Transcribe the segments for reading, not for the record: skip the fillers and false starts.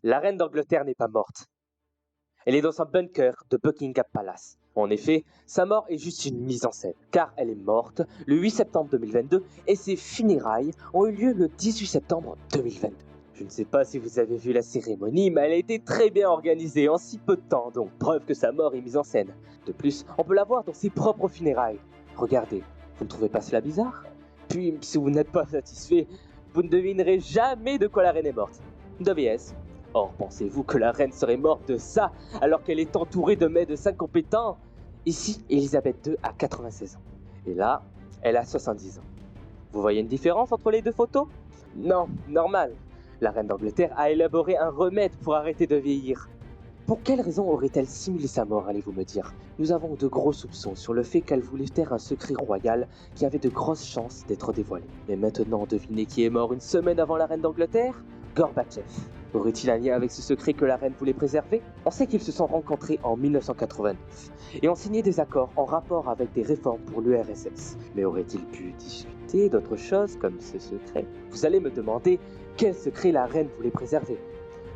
La reine d'Angleterre n'est pas morte. Elle est dans un bunker de Buckingham Palace. En effet, sa mort est juste une mise en scène, car elle est morte le 8 septembre 2022 et ses funérailles ont eu lieu le 18 septembre 2022. Je ne sais pas si vous avez vu la cérémonie, mais elle a été très bien organisée en si peu de temps, donc preuve que sa mort est mise en scène. De plus, on peut la voir dans ses propres funérailles. Regardez, vous ne trouvez pas cela bizarre? Puis, si vous n'êtes pas satisfait, vous ne devinerez jamais de quoi la reine est morte. WS. Or, pensez-vous que la reine serait morte de ça alors qu'elle est entourée de médecins compétents? Ici, Elisabeth II a 96 ans. Et là, elle a 70 ans. Vous voyez une différence entre les deux photos? Non, normal. La reine d'Angleterre a élaboré un remède pour arrêter de vieillir. Pour quelle raison aurait-elle simulé sa mort, allez-vous me dire? Nous avons de gros soupçons sur le fait qu'elle voulait taire un secret royal qui avait de grosses chances d'être dévoilé. Et maintenant, devinez qui est mort une semaine avant la reine d'Angleterre? Gorbatchev. Aurait-il un lien avec ce secret que la reine voulait préserver? On sait qu'ils se sont rencontrés en 1989 et ont signé des accords en rapport avec des réformes pour l'URSS. Mais aurait-il pu discuter d'autres choses comme ce secret? Vous allez me demander quel secret la reine voulait préserver.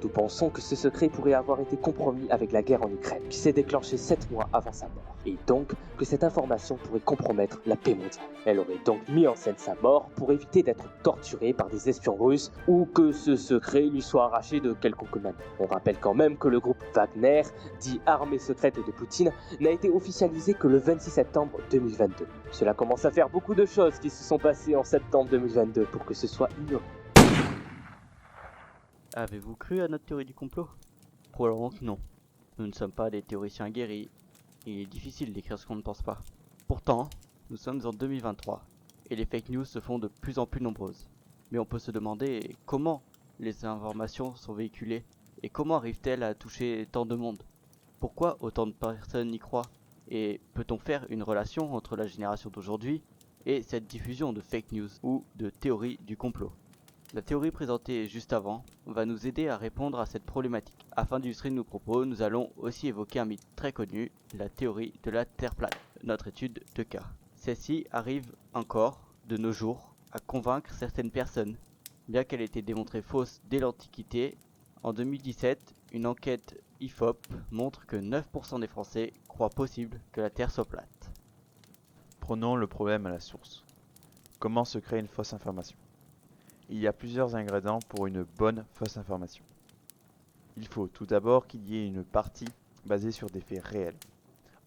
Nous pensons que ce secret pourrait avoir été compromis avec la guerre en Ukraine, qui s'est déclenchée 7 mois avant sa mort, et donc que cette information pourrait compromettre la paix mondiale. Elle aurait donc mis en scène sa mort pour éviter d'être torturée par des espions russes ou que ce secret lui soit arraché de quelconque manière. On rappelle quand même que le groupe Wagner, dit armée secrète de Poutine, n'a été officialisé que le 26 septembre 2022. Cela commence à faire beaucoup de choses qui se sont passées en septembre 2022 pour que ce soit ignoré. Avez-vous cru à notre théorie du complot? Probablement que non. Nous ne sommes pas des théoriciens guéris. Il est difficile d'écrire ce qu'on ne pense pas. Pourtant, nous sommes en 2023 et les fake news se font de plus en plus nombreuses. Mais on peut se demander comment les informations sont véhiculées et comment arrivent-elles à toucher tant de monde? Pourquoi autant de personnes y croient? Et peut-on faire une relation entre la génération d'aujourd'hui et cette diffusion de fake news ou de théories du complot? La théorie présentée juste avant va nous aider à répondre à cette problématique. Afin d'illustrer nos propos, nous allons aussi évoquer un mythe très connu, la théorie de la Terre plate, notre étude de cas. Celle-ci arrive encore, de nos jours, à convaincre certaines personnes. Bien qu'elle ait été démontrée fausse dès l'Antiquité, en 2017, une enquête IFOP montre que 9% des Français croient possible que la Terre soit plate. Prenons le problème à la source. Comment se crée une fausse information? Il y a plusieurs ingrédients pour une bonne fausse information. Il faut tout d'abord qu'il y ait une partie basée sur des faits réels.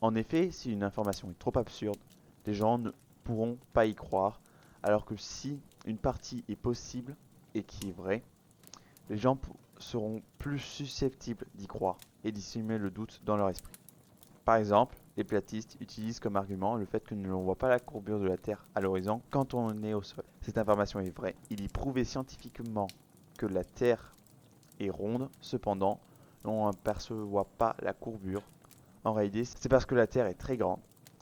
En effet, si une information est trop absurde, les gens ne pourront pas y croire, alors que si une partie est possible et qui est vraie, les gens seront plus susceptibles d'y croire et d'y semer le doute dans leur esprit. Par exemple, les platistes utilisent comme argument le fait que l'on ne voit pas la courbure de la Terre à l'horizon quand on est au sol. Cette information est vraie. Il est prouvé scientifiquement que la Terre est ronde, cependant, on n'aperçoit pas la courbure. En réalité, c'est parce que la Terre est très grande.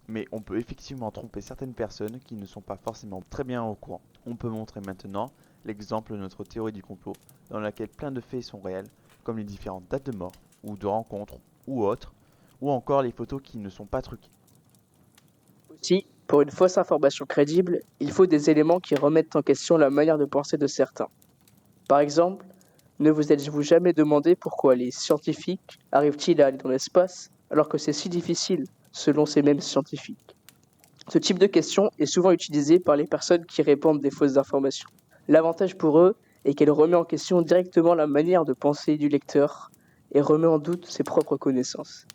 Mais on peut effectivement tromper certaines personnes qui ne sont pas forcément très bien au courant. On peut montrer maintenant l'exemple de notre théorie du complot, dans laquelle plein de faits sont réels, comme les différentes dates de mort, ou de rencontres, ou autres, ou encore les photos qui ne sont pas truquées. Aussi, pour une fausse information crédible, il faut des éléments qui remettent en question la manière de penser de certains. Par exemple, ne vous êtes-vous jamais demandé pourquoi les scientifiques arrivent-ils à aller dans l'espace alors que c'est si difficile, selon ces mêmes scientifiques? Ce type de question est souvent utilisé par les personnes qui répandent des fausses informations. L'avantage pour eux est qu'elle remet en question directement la manière de penser du lecteur et remet en doute ses propres connaissances.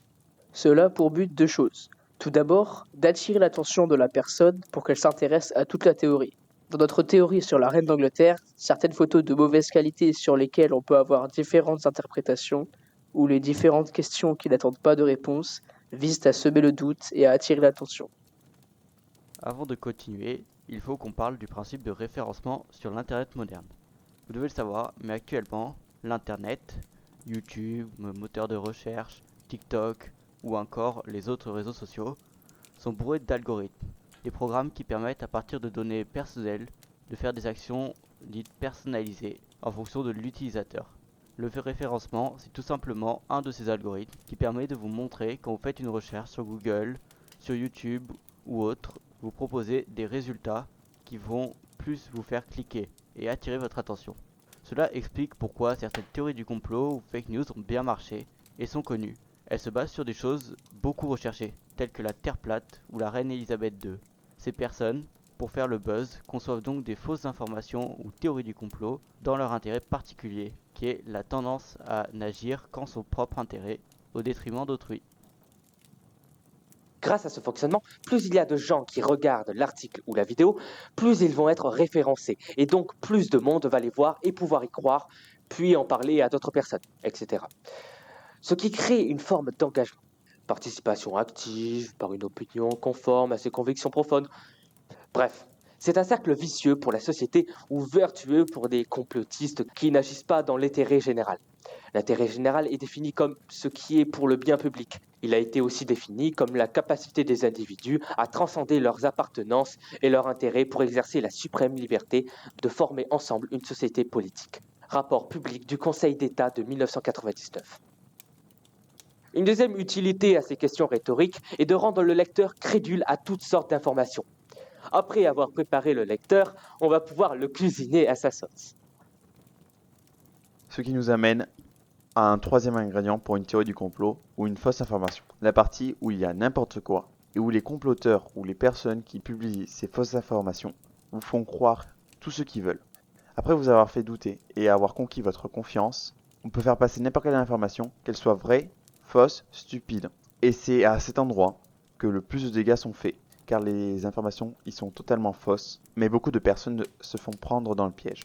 Cela a pour but deux choses. Tout d'abord, d'attirer l'attention de la personne pour qu'elle s'intéresse à toute la théorie. Dans notre théorie sur la reine d'Angleterre, certaines photos de mauvaise qualité sur lesquelles on peut avoir différentes interprétations, ou les différentes questions qui n'attendent pas de réponse, visent à semer le doute et à attirer l'attention. Avant de continuer, il faut qu'on parle du principe de référencement sur l'Internet moderne. Vous devez le savoir, mais actuellement, l'Internet, YouTube, moteur de recherche, TikTok ou encore les autres réseaux sociaux sont bourrés d'algorithmes, des programmes qui permettent à partir de données personnelles de faire des actions dites personnalisées en fonction de l'utilisateur. Le référencement, c'est tout simplement un de ces algorithmes qui permet de vous montrer quand vous faites une recherche sur Google, sur YouTube ou autre, vous proposer des résultats qui vont plus vous faire cliquer et attirer votre attention. Cela explique pourquoi certaines théories du complot ou fake news ont bien marché et sont connues. Elles se basent sur des choses beaucoup recherchées, telles que la Terre plate ou la reine Elisabeth II. Ces personnes, pour faire le buzz, conçoivent donc des fausses informations ou théories du complot dans leur intérêt particulier, qui est la tendance à n'agir qu'en son propre intérêt, au détriment d'autrui. Grâce à ce fonctionnement, plus il y a de gens qui regardent l'article ou la vidéo, plus ils vont être référencés. Et donc, plus de monde va les voir et pouvoir y croire, puis en parler à d'autres personnes, etc. Ce qui crée une forme d'engagement. Participation active, par une opinion conforme à ses convictions profondes. Bref, c'est un cercle vicieux pour la société ou vertueux pour des complotistes qui n'agissent pas dans l'intérêt général. L'intérêt général est défini comme ce qui est pour le bien public. Il a été aussi défini comme la capacité des individus à transcender leurs appartenances et leurs intérêts pour exercer la suprême liberté de former ensemble une société politique. Rapport public du Conseil d'État de 1999. Une deuxième utilité à ces questions rhétoriques est de rendre le lecteur crédule à toutes sortes d'informations. Après avoir préparé le lecteur, on va pouvoir le cuisiner à sa sauce. Ce qui nous amène à un troisième ingrédient pour une théorie du complot ou une fausse information. La partie où il y a n'importe quoi et où les comploteurs ou les personnes qui publient ces fausses informations vous font croire tout ce qu'ils veulent. Après vous avoir fait douter et avoir conquis votre confiance, on peut faire passer n'importe quelle information, qu'elle soit vraie, fausse, stupide. Et c'est à cet endroit que le plus de dégâts sont faits, car les informations y sont totalement fausses, mais beaucoup de personnes se font prendre dans le piège.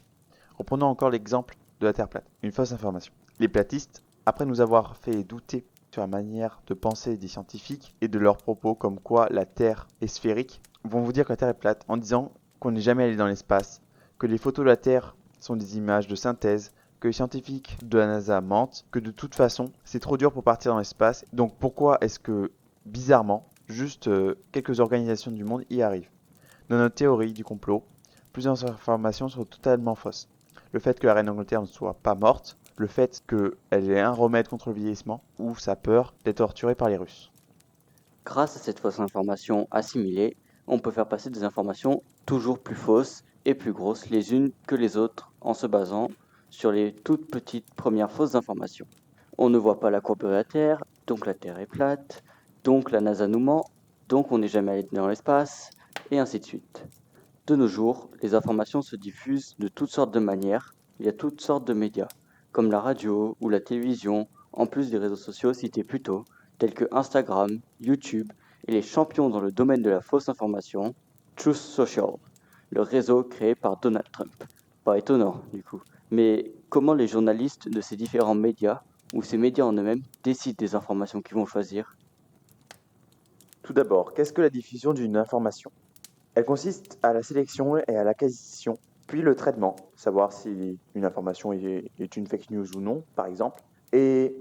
Reprenons encore l'exemple de la Terre plate, une fausse information. Les platistes, après nous avoir fait douter sur la manière de penser des scientifiques et de leurs propos comme quoi la Terre est sphérique, vont vous dire que la Terre est plate en disant qu'on n'est jamais allé dans l'espace, que les photos de la Terre sont des images de synthèse, que les scientifiques de la NASA mentent, que de toute façon c'est trop dur pour partir dans l'espace, donc pourquoi est-ce que, bizarrement, juste quelques organisations du monde y arrivent. Dans notre théorie du complot, plusieurs informations sont totalement fausses. Le fait que la reine d'Angleterre ne soit pas morte, le fait qu'elle ait un remède contre le vieillissement, ou sa peur d'être torturée par les Russes. Grâce à cette fausse information assimilée, on peut faire passer des informations toujours plus fausses et plus grosses les unes que les autres en se basant sur les toutes petites premières fausses informations. On ne voit pas la courbe de la Terre, donc la Terre est plate, donc la NASA nous ment, donc on n'est jamais allé dans l'espace, et ainsi de suite. De nos jours, les informations se diffusent de toutes sortes de manières, via toutes sortes de médias, comme la radio ou la télévision, en plus des réseaux sociaux cités plus tôt, tels que Instagram, YouTube et les champions dans le domaine de la fausse information, Truth Social, le réseau créé par Donald Trump. Pas étonnant, du coup. Mais comment les journalistes de ces différents médias, ou ces médias en eux-mêmes, décident des informations qu'ils vont choisir ? Tout d'abord, qu'est-ce que la diffusion d'une information ? Elle consiste à la sélection et à l'acquisition, puis le traitement, savoir si une information est une fake news ou non, par exemple, et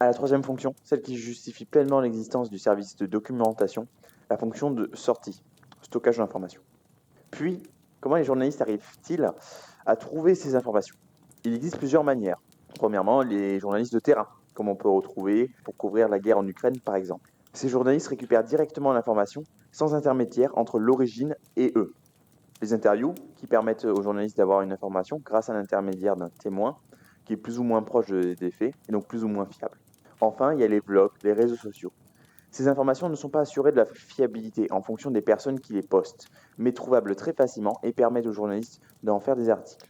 à la troisième fonction, celle qui justifie pleinement l'existence du service de documentation, la fonction de sortie, stockage d'informations. Puis, comment les journalistes arrivent-ils à trouver ces informations ? Il existe plusieurs manières. Premièrement, les journalistes de terrain, comme on peut retrouver pour couvrir la guerre en Ukraine, par exemple. Ces journalistes récupèrent directement l'information sans intermédiaire entre l'origine et eux. Les interviews, qui permettent aux journalistes d'avoir une information grâce à l'intermédiaire d'un témoin qui est plus ou moins proche des faits et donc plus ou moins fiable. Enfin, il y a les blogs, les réseaux sociaux. Ces informations ne sont pas assurées de la fiabilité en fonction des personnes qui les postent, mais trouvables très facilement et permettent aux journalistes d'en faire des articles.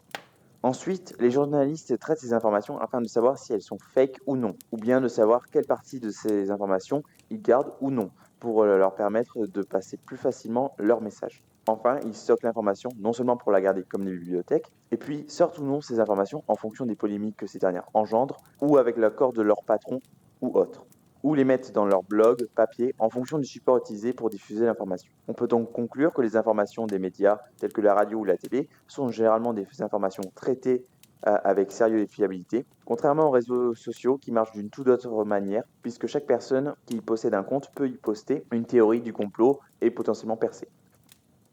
Ensuite, les journalistes traitent ces informations afin de savoir si elles sont fake ou non, ou bien de savoir quelle partie de ces informations ils gardent ou non, pour leur permettre de passer plus facilement leur message. Enfin, ils stockent l'information non seulement pour la garder comme des bibliothèques, et puis sortent ou non ces informations en fonction des polémiques que ces dernières engendrent, ou avec l'accord de leur patron ou autre, ou les mettent dans leur blog, papier, en fonction du support utilisé pour diffuser l'information. On peut donc conclure que les informations des médias, tels que la radio ou la télé, sont généralement des informations traitées avec sérieux et fiabilité, contrairement aux réseaux sociaux qui marchent d'une toute autre manière, puisque chaque personne qui possède un compte peut y poster une théorie du complot et potentiellement percer.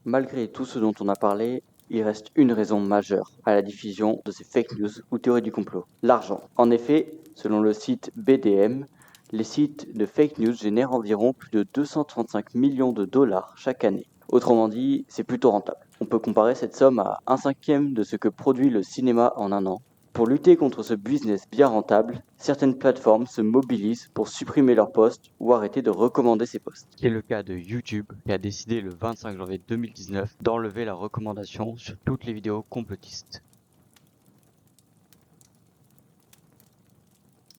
Malgré tout ce dont on a parlé, il reste une raison majeure à la diffusion de ces fake news ou théories du complot, l'argent. En effet, selon le site BDM, les sites de fake news génèrent environ plus de 235 millions de dollars chaque année. Autrement dit, c'est plutôt rentable. On peut comparer cette somme à 1/5 de ce que produit le cinéma en un an. Pour lutter contre ce business bien rentable, certaines plateformes se mobilisent pour supprimer leurs posts ou arrêter de recommander ces posts. C'est le cas de YouTube qui a décidé le 25 janvier 2019 d'enlever la recommandation sur toutes les vidéos complotistes.